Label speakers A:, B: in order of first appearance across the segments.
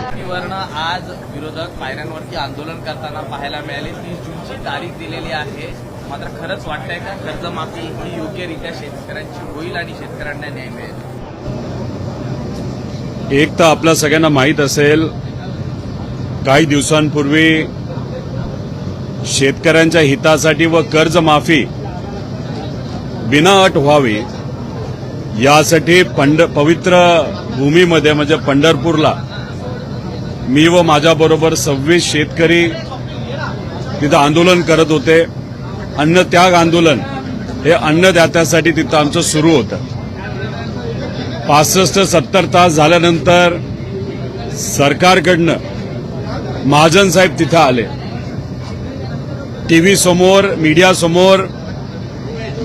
A: वर्ण आज विरोधक पायऱ्यांवरती आंदोलन करताना पाहायला मिळाले। 30 जूनची तारीख दिलेली आहे, मात्र खरंच वाटतंय का कर्जमाफी ही योग्यरित्या शेतकऱ्यांची होईल आणि शेतकऱ्यांना न्याय मिळेल?
B: एक तर आपल्या सगळ्यांना माहीत असेल, काही दिवसांपूर्वी शेतकऱ्यांच्या हितासाठी व कर्जमाफी बिना अट व्हावी यासाठी पवित्र भूमीमध्ये म्हणजे पंढरपूरला मी व माझ्याबरोबर 26 शेतकरी तिथं आंदोलन करत होते। अन्नत्याग आंदोलन हे अन्नदात्यासाठी तिथं आमचं सुरू होतं। 65-70 तास झाल्यानंतर सरकारकडनं महाजन साहेब तिथं आले। टीव्ही समोर मीडिया समोर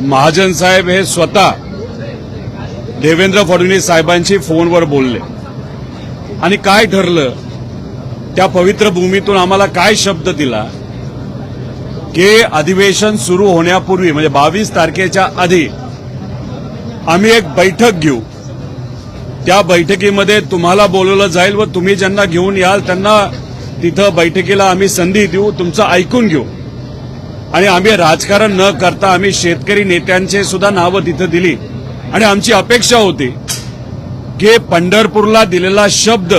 B: महाजन साहेब हे स्वतः देवेंद्र फडणवीस साहेबांशी फोनवर बोलले आणि काय ठरलं, त्या पवित्र भूमीतून आम्हाला काय शब्द दिला की अधिवेशन सुरू होण्यापूर्वी म्हणजे 22 तारखेच्या आधी आम्ही एक बैठक घेऊ, त्या बैठकीमध्ये तुम्हाला बोलवलं जाईल व तुम्ही ज्यांना घेऊन याल त्यांना तिथं बैठकीला आम्ही संधी देऊ, तुमचं ऐकून घेऊ आणि आम्ही राजकारण न करता आम्ही शेतकरी नेत्यांचे सुद्धा नावं तिथं दिली आणि आमची अपेक्षा होती की पंढरपूरला दिलेला शब्द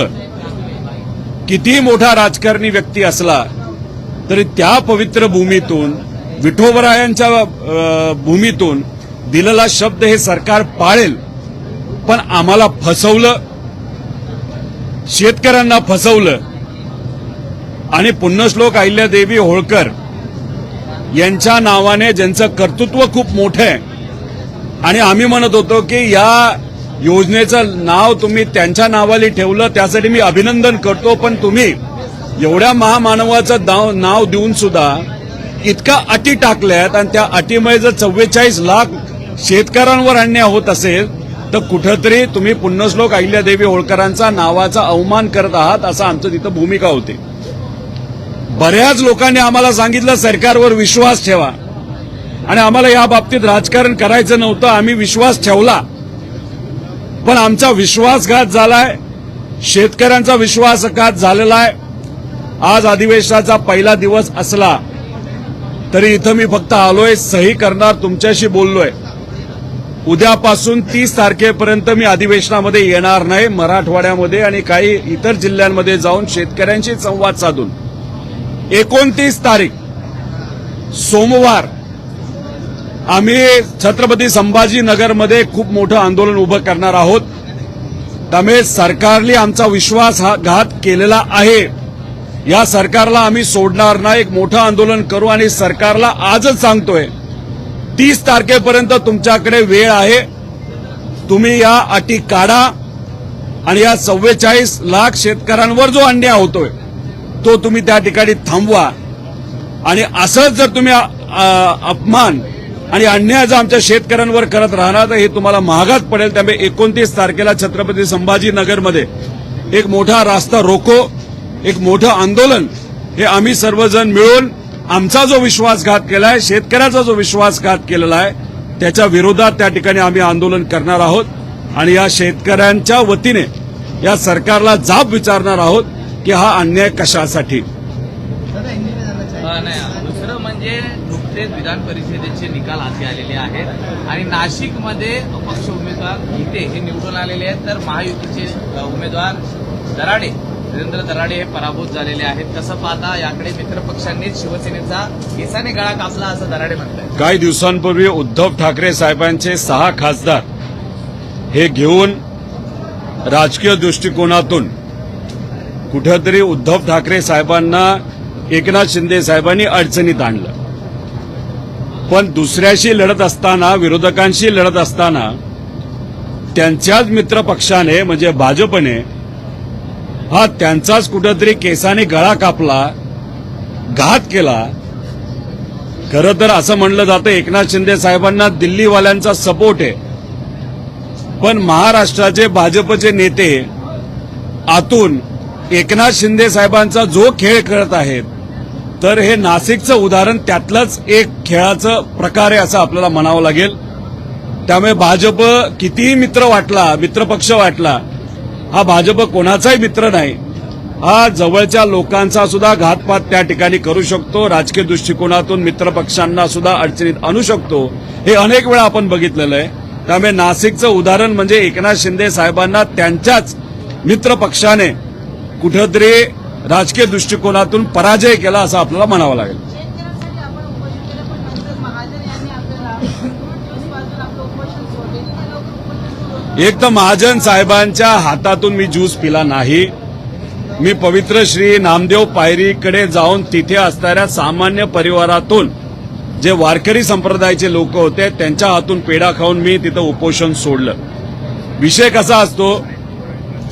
B: किती मोठा राजकारणी व्यक्ती असला तरी त्या पवित्र भूमीतून विठोबरायांच्या भूमीतून दिलेला शब्द हे सरकार पाळेल। पण आम्हाला फसवलं, शेतकऱ्यांना फसवलं आणि पुण्यश्लोक अहिल्यादेवी होळकर यांच्या नावाने ज्यांचं कर्तृत्व खूप मोठं आहे आणि आम्ही म्हणत होतो की या योजनेचं नाव तुम्ही त्यांच्या नावाली ठेवलं त्यासाठी मी अभिनंदन करतो, पण तुम्ही एवढ्या महामानवाचं नाव देऊन सुद्धा इतका अटी टाकल्यात आणि त्या अटीमुळे जर 44 लाख शेतकऱ्यांवर अन्याय होत असेल तर कुठंतरी तुम्ही पुण्यश्लोक अहिल्यादेवी होळकरांचा नावाचा अवमान करत आहात असं आमचं तिथं भूमिका होती। बऱ्याच लोकांनी आम्हाला सांगितलं सरकारवर विश्वास ठेवा आणि आम्हाला या बाबतीत राजकारण करायचं नव्हतं, आम्ही विश्वास ठेवला पण आमचा विश्वासघात झालाय, शेतकऱ्यांचा विश्वासघात झालेला आहे। आज अधिवेशनाचा पहिला दिवस असला तरी इथं मी फक्त आलोय, सही करणार, तुमच्याशी बोललोय। उद्यापासून 30 तारखेपर्यंत मी अधिवेशनामध्ये येणार नाही, मराठवाड्यामध्ये आणि काही इतर जिल्ह्यांमध्ये जाऊन शेतकऱ्यांशी संवाद साधून 29 तारीख सोमवार आम्ही छत्रपती संभाजीनगरमध्ये खूप मोठं आंदोलन उभं करणार आहोत। त्यामुळे सरकारने आमचा विश्वासघात केलेला आहे, या सरकारला आम्ही सोडणार नाही, एक मोठं आंदोलन करू आणि सरकारला आजच सांगतोय 30 तारखेपर्यंत तुमच्याकडे वेळ आहे, तुम्ही या अटी काढा आणि या 44 लाख शेतकऱ्यांवर जो अन्याय होतोय तो तुम्ही त्या ठिकाणी थांबवा आणि असंच जर तुम्ही अपमान आणि अन्याय जर आमच्या शेतकऱ्यांवर करत राहणार तर हे तुम्हाला महागात पडेल। त्यामुळे 29 तारखेला छत्रपती संभाजीनगरमध्ये एक मोठा रास्ता रोको, एक मोठं आंदोलन हे आम्ही सर्वजण मिळून आमचा जो विश्वासघात केलाय, शेतकऱ्याचा जो विश्वासघात केलेला आहे त्याच्या विरोधात त्या ठिकाणी आम्ही आंदोलन करणार आहोत आणि या शेतकऱ्यांच्या वतीने या सरकारला जाब विचारणार आहोत की हा अन्याय कशासाठी।
A: दुसरं म्हणजे नुकतेच विधान परिषदेचे निकाल हाती आलेले आहेत आणि नाशिकमध्ये अपक्ष उमेदवार गीते हे निवडून आलेले आहेत, तर महायुतीचे उमेदवार दराडे नरेंद्र दराडे हे पराभूत झालेले आहेत। कसं पाहता याकडे? मित्रपक्षांनीच शिवसेनेचा केसाने गळा कापला असं दराडे म्हणतात।
B: काही दिवसांपूर्वी उद्धव ठाकरे साहेबांचे 6 खासदार हे घेऊन राजकीय दृष्टिकोनातून कुठेतरी उद्धव ठाकरे साहेबांना एकनाथ शिंदे साहेबांनी अडचणीत आणलं, पण दुसऱ्याशी लढत असताना, विरोधकांशी लढत असताना त्यांच्याच मित्रपक्षाने म्हणजे भाजपने हा त्यांचाच कुठेतरी केसाने गळा कापला, घात केला। खरं तर असं म्हणलं जातं एकनाथ शिंदे साहेबांना दिल्लीवाल्यांचा सपोर्ट आहे, पण महाराष्ट्राचे भाजपचे नेते आतून एकनाथ शिंदे साहेबांचा जो खेळ करत आहेत तर हे नाशिकचं उदाहरण त्यातलंच एक खेळाचं प्रकार आहे असं आपल्याला म्हणावं लागेल। त्यामुळे भाजप कितीही मित्रपक्ष वाटला, हा भाजप कोणाचाही मित्र नाही, हा जवळच्या लोकांचा सुद्धा घातपात त्या ठिकाणी करू शकतो, राजकीय दृष्टिकोनातून मित्रपक्षांना सुद्धा अडचणीत आणू शकतो. हे अनेक वेळा आपण बघितलेलं आहे. त्यामुळे नाशिकचं उदाहरण म्हणजे एकनाथ शिंदे साहेबांना त्यांच्याच मित्रपक्षाने कुठेतरी राजकीय दृष्टिकोनातून पराजय केला असं आपल्याला म्हणावं लागेल.
C: शेतकऱ्यांसाठी आपण उपोषण केलं, पण नंतर महाजन यांनी आपल्याला 2 दिवस पासून आपलं उपोषण सोडले. इतके लोक उपोषण सोडून
B: एक तर महाजन साहेबांच्या हातातून मी ज्यूस पिला नाही. मी पवित्र श्री नामदेव पायरीकडे जाऊन तिथे असणाऱ्या सामान्य परिवारातून जे वारकरी संप्रदायाचे लोक होते त्यांच्या हातून पेढा खाऊन मी तिथं उपोषण सोडलं. विषय कसा असतो,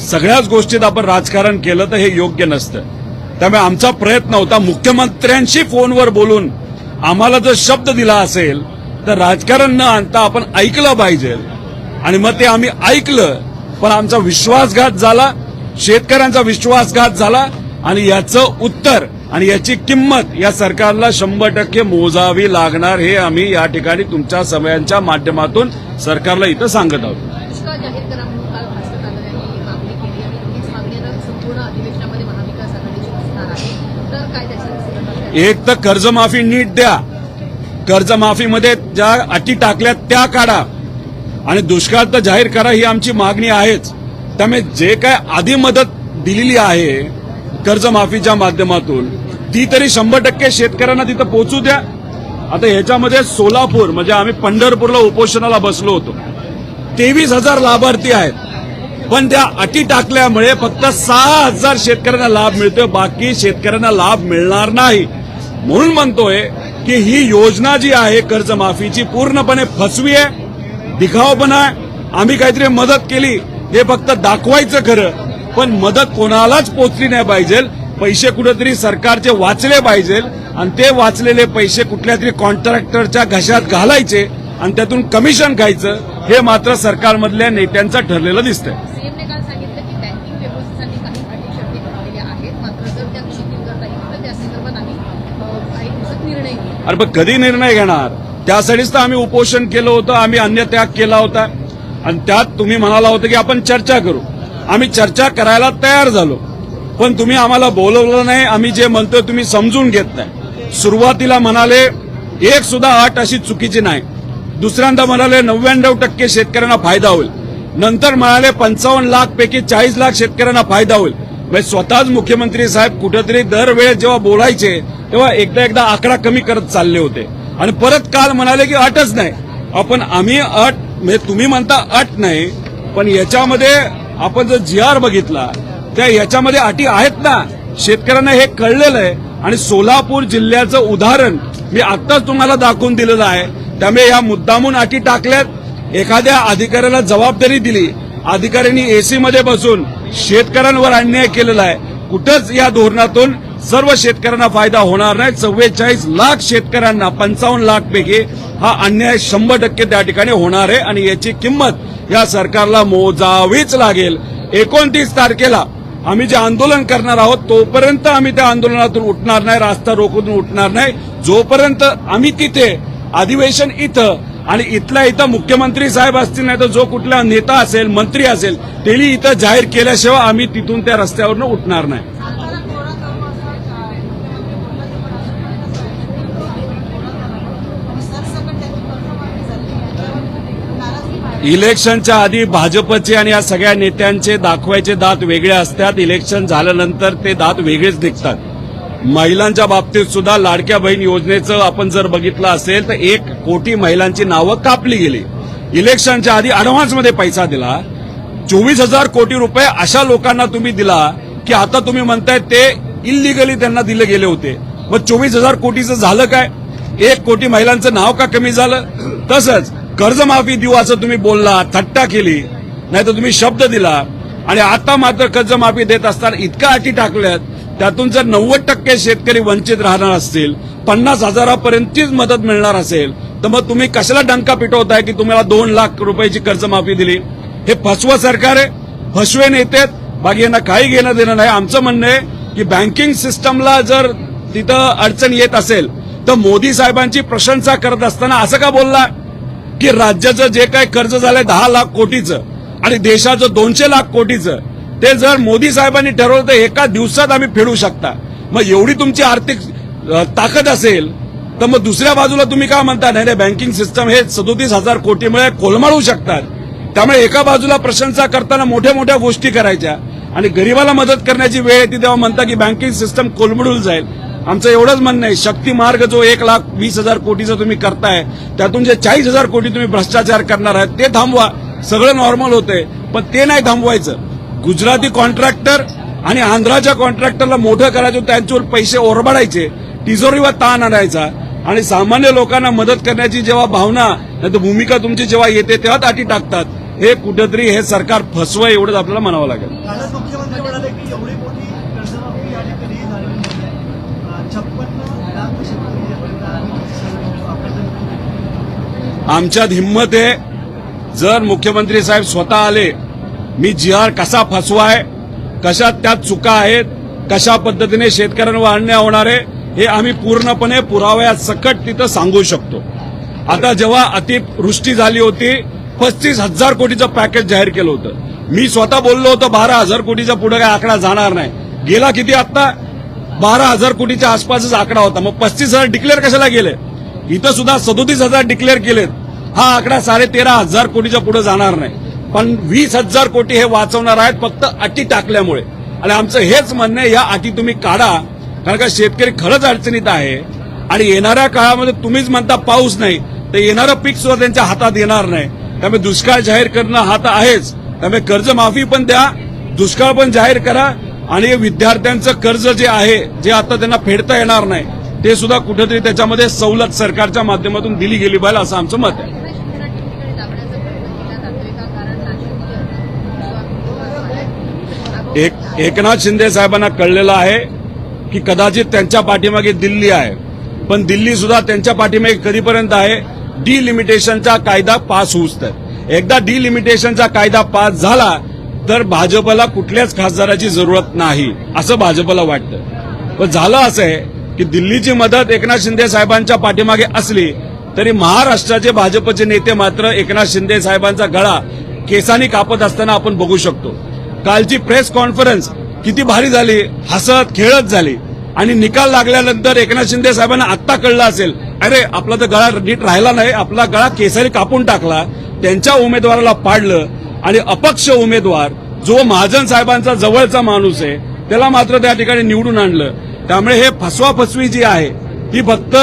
B: सगळ्याच गोष्टीत आपण राजकारण केलं तर हे योग्य नसतं. त्यामुळे आमचा प्रयत्न होता मुख्यमंत्र्यांशी फोनवर बोलून आम्हाला जर शब्द दिला असेल तर राजकारण न आणता आपण ऐकलं पाहिजे, आणि मग ते आम्ही ऐकलं. पण आमचा विश्वासघात झाला, शेतकऱ्यांचा विश्वासघात झाला, आणि याचं उत्तर आणि याची किंमत या सरकारला 100% मोजावी लागणार. हे आम्ही या ठिकाणी तुमच्या समयांच्या माध्यमातून सरकारला इथं सांगत आहोत.
C: दुष्काळ जाहीर करा म्हणून काल भाजप यांनी मागणी केली आणि हीच मागणी आता संपूर्ण अधिवेशनामध्ये महाविकास आघाडीची असणार आहे. तर काय त्याच्या
B: एक तर कर्जमाफी नीट द्या, कर्जमाफीमध्ये ज्या अटी टाकल्या त्या काढा, आणि दुष्काळ तर जाहीर करा ही आमची मागणी आहेच. त्यामुळे जे काय आधी मदत दिलेली आहे कर्जमाफीच्या माध्यमातून ती तरी 100% शेतकऱ्यांना तिथं पोहोचू द्या. आता ह्याच्यामध्ये सोलापूर म्हणजे आम्ही पंढरपूरला उपोषणाला बसलो होतो, 23,000 लाभार्थी आहेत, पण त्या अटी टाकल्यामुळे फक्त 6,000 शेतकऱ्यांना लाभ मिळतोय, बाकी शेतकऱ्यांना लाभ मिळणार नाही. म्हणून म्हणतोय की ही योजना जी आहे कर्जमाफीची पूर्णपणे फसवी आहे, दिखावपणा आहे. आम्ही काहीतरी मदत केली हे फक्त दाखवायचं खरं, पण मदत कोणालाच पोचली नाही पाहिजे. पैसे कुठेतरी सरकारचे वाचले पाहिजे, आणि ते वाचलेले पैसे कुठल्या तरी कॉन्ट्रॅक्टरच्या घशात घालायचे आणि त्यातून कमिशन खायचं, हे मात्र सरकारमधल्या नेत्यांचं ठरलेलं दिसतंय.
C: सीएमने काल सांगितलं की बँकिंग व्यवस्थेसाठी काही अटी शर्ती ठरवलेल्या आहेत, मात्र जर त्या शिथिल करता येईल तर त्या संदर्भात आम्ही काही दिवसात निर्णय घेऊ.
B: अरे पण कधी निर्णय घेणार? त्यासाठीच तर आम्ही उपोषण केलं होतं, आम्ही अन्नत्याग केला होता, आणि त्यात तुम्ही म्हणाला होतं की आपण चर्चा करू. आम्ही चर्चा करायला तयार झालो, पण तुम्ही आम्हाला बोलवलं नाही. आम्ही जे म्हणतोय तुम्ही समजून घेत नाही. सुरुवातीला म्हणाले एक सुद्धा अट अशी चुकीची नाही, दुसऱ्यांदा म्हणाले 99% शेतकऱ्यांना फायदा होईल, नंतर म्हणाले 55 लाख पैकी 40 लाख शेतकऱ्यांना फायदा होईल. म्हणजे स्वतःच मुख्यमंत्री साहेब कुठेतरी दरवेळेस जेव्हा बोलायचे तेव्हा एकदा आकडा कमी करत चालले होते, आणि परत काल म्हणाले की अटच नाही. आम्ही अट म्हणजे तुम्ही म्हणता अट नाही, पण याच्यामध्ये आपण जर GR बघितला त्या याच्यामध्ये अटी आहेत ना. शेतकऱ्यांना हे कळलेलं आहे, आणि सोलापूर जिल्ह्याचं उदाहरण मी आत्ताच तुम्हाला दाखवून दिलेलं आहे. त्यामुळे या मुद्दामून अटी टाकल्यात, एखाद्या अधिकाऱ्याला जबाबदारी दिली, अधिकाऱ्यांनी एसी मध्ये बसून शेतकऱ्यांवर अन्याय केलेला आहे. कुठंच या धोरणातून सर्व शेतकऱ्यांना फायदा होणार नाही. 44 लाख शेतकऱ्यांना 55 लाख पैकी हा अन्याय 100% त्या ठिकाणी होणार आहे, आणि याची किंमत या सरकारला मोजावीच लागेल. 29 तारखेला आम्ही जे आंदोलन करणार आहोत तोपर्यंत आम्ही त्या आंदोलनातून उठणार नाही, रास्ता रोखून उठणार नाही, जोपर्यंत आम्ही तिथे अधिवेशन इथं आणि इथल्या इथं मुख्यमंत्री साहेब असतील, नाही तर जो कुठला नेता असेल, मंत्री असेल, त्यांनी इथं जाहीर केल्याशिवाय आम्ही तिथून त्या रस्त्यावरनं उठणार नाही. इलेक्शनच्या आधी भाजपचे आणि या सगळ्या नेत्यांचे दाखवायचे दात वेगळे असतात, इलेक्शन झाल्यानंतर ते दात वेगळेच दिसतात. महिलांच्या बाबतीत सुद्धा लाडक्या बहीण योजनेचं आपण जर बघितलं असेल तर 1 कोटी महिलांची नावं कापली गेली. इलेक्शनच्या आधी अॅडव्हान्समध्ये पैसा दिला, 24,000 कोटी रुपये अशा लोकांना तुम्ही दिला की आता तुम्ही म्हणताय ते इल्लिगली त्यांना दिले गेले होते. मग 24,000 कोटीचं झालं काय? 1 कोटी महिलांचं नाव का कमी झालं? तसंच कर्जमाफी देऊ असं तुम्ही बोलला, थट्टा केली, नाही तर तुम्ही शब्द दिला, आणि आता मात्र कर्जमाफी देत असताना इतक्या अटी टाकल्यात, त्यातून जर 90% शेतकरी वंचित राहणार असतील, 50,000पर्यंतचीच मदत मिळणार असेल, तर मग तुम्ही कशाला डंका पिटवताय की तुम्हाला 2 लाख रुपयाची कर्जमाफी दिली? हे फसवं सरकार आहे, फसवे नेते, बाकी यांना काही घेणं देणं नाही. आमचं म्हणणं आहे की बँकिंग सिस्टमला जर तिथं अडचण येत असेल तर मोदी साहेबांची प्रशंसा करत असताना असं का बोलला की राज्याचं जे काही कर्ज झालंय 10 लाख कोटीचं आणि देशाचं 200 लाख कोटीचं, ते जर मोदी साहेबांनी ठरवलं तर एका दिवसात आम्ही फेडू शकता. मग एवढी तुमची आर्थिक ताकद असेल तर मग दुसऱ्या बाजूला तुम्ही काय म्हणता, नाही बँकिंग सिस्टम हे 37,000 कोटीमुळे कोलमाडू शकतात. त्यामुळे एका बाजूला प्रशंसा करताना मोठ्या मोठ्या गोष्टी करायच्या आणि गरीबाला मदत करण्याची वेळ येते तेव्हा म्हणता की बँकिंग सिस्टम कोलमडून जाईल. आमचं एवढंच म्हणणं आहे, शक्ती मार्ग जो 1,20,000 कोटीचा तुम्ही करताय त्यातून जे 40,000 कोटी तुम्ही भ्रष्टाचार करणार आहात ते थांबवा. सगळं नॉर्मल होतंय, पण ते नाही थांबवायचं. गुजराती कॉन्ट्रॅक्टर आणि आंध्राच्या कॉन्ट्रॅक्टरला मोठं करायचं, त्यांच्यावर पैसे ओरबाडायचे, तिजोरीवर ताण आणायचा आणि सामान्य लोकांना मदत करण्याची जेव्हा भावना नाही तर भूमिका तुमची जेव्हा येते तेव्हा अटी टाकतात. हे कुठेतरी हे सरकार फसवं एवढंच आपल्याला म्हणावं लागेल.
D: कालच मुख्यमंत्री म्हणाले की एवढी मोठी कर्जमाफी आणि कधीही झालेली नाही. 56 लाख शेतकरी
B: आमच्यात हिंमत आहे. जर मुख्यमंत्री साहेब स्वतः आले, मी GR कसा फसवाय, कशात त्यात चुका आहेत, कशा पद्धतीने शेतकऱ्यांवर अन्याय होणार आहे हे आम्ही पूर्णपणे पुराव्यात सकट तिथं सांगू शकतो. आता जेव्हा अतिवृष्टी झाली होती 35,000 कोटीचं पॅकेज जाहीर केलं होतं. मी स्वतः बोललो होतो 12,000 कोटीचा पुढे काय आकडा जाणार नाही. गेला किती आता 12,000 कोटीच्या आसपासच आकडा होता. मग 35,000 डिक्लेअर कशाला गेले? इथं सुद्धा 37,000 डिक्लेअर केलेत. हा आकडा 13,500 कोटीच्या पुढे जाणार नाही. पण 20,000 कोटी हे वाचवणार आहेत फक्त अटी टाकल्यामुळे. आणि आमचं हेच म्हणणं आहे, या अटी तुम्ही काढा, कारण का शेतकरी खरंच अडचणीत आहे आणि येणाऱ्या काळामध्ये तुम्हीच म्हणता पाऊस नाही तर येणारं पीक सुद्धा त्यांच्या हातात येणार नाही. त्यामुळे दुष्काळ जाहीर करणं हा तर आहेच. त्यामुळे कर्जमाफी पण द्या, दुष्काळ पण जाहीर करा आणि विद्यार्थ्यांचं कर्ज जे आहे जे आता त्यांना फेडता येणार नाही ते सुद्धा कुठेतरी त्याच्यामध्ये सवलत सरकारच्या माध्यमातून दिली गेली पाहिजे असं आमचं मत आहे. एकनाथ शिंदे साहेबांना कळलेलं आहे की कदाचित त्यांच्या पाठीमागे दिल्ली आहे, पण दिल्ली सुद्धा त्यांच्या पाठीमागे कधीपर्यंत आहे, डिलिमिटेशनचा कायदा पास होऊच तर. एकदा डिलिमिटेशनचा कायदा पास झाला तर भाजपला कुठल्याच खासदाराची जरूरत नाही असं भाजपला वाटतं. पण झालं असं आहे की दिल्लीची मदत एकनाथ शिंदे साहेबांच्या पाठीमागे असली तरी महाराष्ट्राचे भाजपचे नेते मात्र एकनाथ शिंदे साहेबांचा गळा केसांनी कापत असताना आपण बघू शकतो. कालची प्रेस कॉन्फरन्स किती भारी झाली, हसत खेळत झाली आणि निकाल लागल्यानंतर एकनाथ शिंदे साहेबांना आत्ता कळलं असेल, अरे आपला तर गळा नीट राहिला नाही, आपला गळा केसारी कापून टाकला, त्यांच्या उमेदवाराला पाडलं आणि अपक्ष उमेदवार जो महाजन साहेबांचा जवळचा माणूस आहे त्याला मात्र त्या ठिकाणी निवडून आणलं. त्यामुळे हे फसवाफसवी जी आहे ती फक्त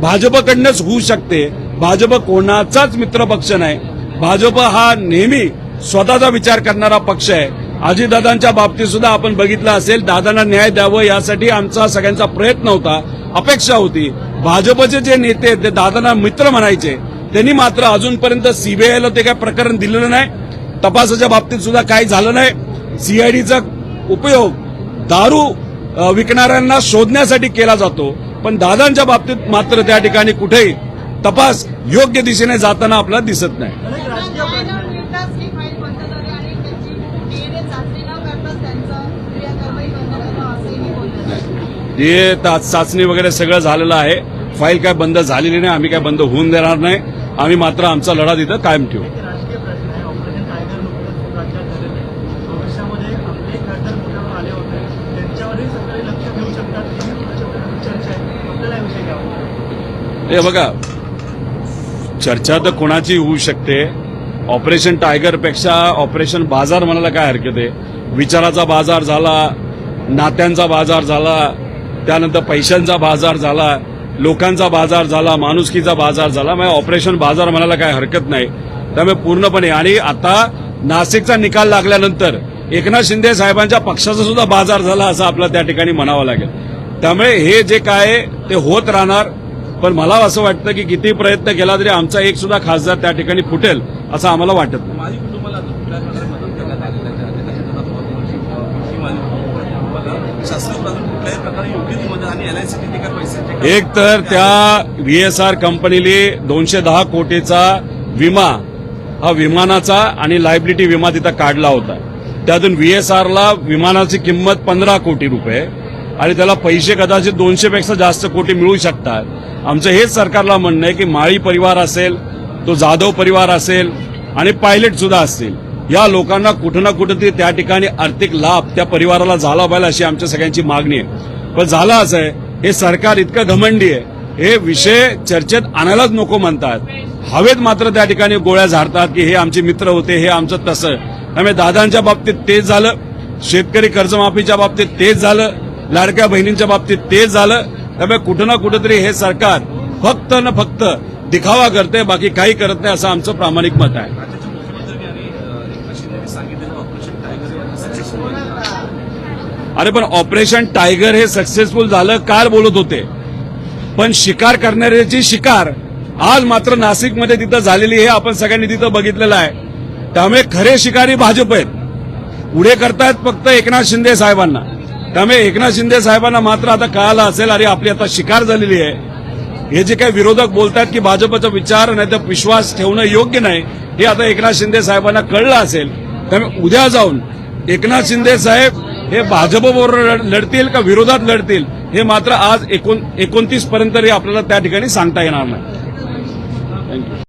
B: भाजपकडनंच होऊ शकते. भाजप कोणाचाच मित्रपक्ष नाही. भाजप हा नेहमी स्वतःचा विचार करणारा पक्ष आहे. अजितदादांच्या बाबतीत सुद्धा आपण बघितलं असेल, दादांना न्याय द्यावं यासाठी आमचा सगळ्यांचा प्रयत्न होता, अपेक्षा होती. भाजपचे जे नेते ते दादांना मित्र म्हणायचे, त्यांनी मात्र अजूनपर्यंत सीबीआयला ते काय प्रकरण दिलेलं नाही. तपासाच्या बाबतीत सुद्धा काही झालं नाही. सीआयडीचा उपयोग दारू विकणाऱ्यांना शोधण्यासाठी केला जातो, पण दादांच्या बाबतीत मात्र त्या ठिकाणी कुठेही तपास योग्य दिशेने जाताना आपल्याला दिसत नाही. हे चाचणी वगैरे सगळं झालेलं आहे. फाईल काय बंद झालेली नाही, आम्ही काय बंद होऊन देणार नाही. आम्ही मात्र आमचा लढा तिथं कायम ठेवू.
D: राजकीय प्रश्न आहे. ऑपरेशन टायगर नुकतंच राज्यात झालेलं आहे. भविष्यामध्ये आपले खासदार मोठ्यावर आले होते, त्यांच्यावरही सगळे लक्ष देऊ शकतात ही चर्चा आहे. आपल्याला विषय घ्यावा.
B: हे बघा, चर्चा तर कोणाची होऊ शकते. ऑपरेशन टायगरपेक्षा ऑपरेशन बाजार म्हणायला काय हरकत आहे. विचाराचा बाजार झाला, नात्यांचा बाजार झाला, त्यानंतर पैशांचा बाजार झाला, लोकांचा बाजार झाला, माणुसकीचा बाजार झाला. मग ऑपरेशन बाजार म्हणायला काय हरकत नाही. त्यामुळे पूर्णपणे आणि आता नाशिकचा निकाल लागल्यानंतर एकनाथ शिंदे साहेबांच्या पक्षाचा सुद्धा बाजार झाला असं आपल्याला त्या ठिकाणी म्हणावं लागेल. त्यामुळे हे जे काय ते होत राहणार. पण मला असं वाटतं की किती प्रयत्न केला तरी आमचा एक सुद्धा खासदार त्या ठिकाणी फुटेल असं आम्हाला वाटत नाही.
A: माझी कुटुंबाला कुठल्या प्रकारे मदत करण्यात आलेल्या शासनाकडून कुठल्याही प्रकारे योग्य ती मदत आणि LIC किती काय पैसे
B: एक तर त्या VSR कंपनीने 210 कोटीचा विमा हा विमानाचा आणि लायबिलिटी विमा तिथं काढला होता. त्यातून VSRला विमानाची किंमत 15 कोटी रुपये आणि त्याला पैसे कदाचित 200 पेक्षा जास्त कोटी मिळू शकतात. आमचं हेच सरकारला म्हणणं आहे की माळी परिवार असेल, तो जाधव परिवार असेल आणि पायलट सुद्धा असतील, या लोकांना कुठं ना कुठेतरी त्या ठिकाणी आर्थिक लाभ त्या परिवाराला झाला पाहिजे अशी आमच्या सगळ्यांची मागणी आहे. पण झालं असं आहे, हे सरकार इतकं घमंडी आहे, हे विषय चर्चेत आणायलाच नको म्हणतात, हवेत मात्र त्या ठिकाणी गोळ्या झाडतात की हे आमचे मित्र होते, हे आमचं तसं. त्यामुळे दादांच्या बाबतीत तेच झालं, शेतकरी कर्जमाफीच्या बाबतीत तेच झालं, लाडक्या बहिणींच्या बाबतीत तेच झालं. त्यामुळे कुठं ना कुठेतरी हे सरकार फक्त न फक्त दिखावा करते, बाकी काही करत नाही असं आमचं प्रामाणिक मत आहे.
E: राज्याच्या मुख्यमंत्र्यांनी आणि एकनाथ शिंदेनी सांगितलेलं ऑपरेशन टायगर सक्सेसफुल आहे.
B: अरे पण ऑपरेशन टायगर हे सक्सेसफुल झालं काल बोलत होते, पण शिकार करणाऱ्याची शिकार आज मात्र नाशिकमध्ये तिथं झालेली हे आपण सगळ्यांनी तिथं बघितलेलं आहे. त्यामुळे खरे शिकारी भाजप आहेत, पुढे करतायत फक्त एकनाथ शिंदे साहेबांना. त्यामुळे एकनाथ शिंदे साहेबांना मात्र आता कळालं असेल, अरे आपली आता शिकार झालेली आहे. हे जे काही विरोधक बोलतात की भाजपचा विचार नाही तर विश्वास ठेवणं योग्य नाही, हे आता एकनाथ शिंदे साहेबांना कळलं असेल. त्यामुळे उद्या जाऊन एकनाथ शिंदे साहेब हे भाजपबरोबर लढतील का विरोधात लढतील हे मात्र आज 29 पर्यंत आपल्याला त्या ठिकाणी सांगता येणार नाही. थँक्यू.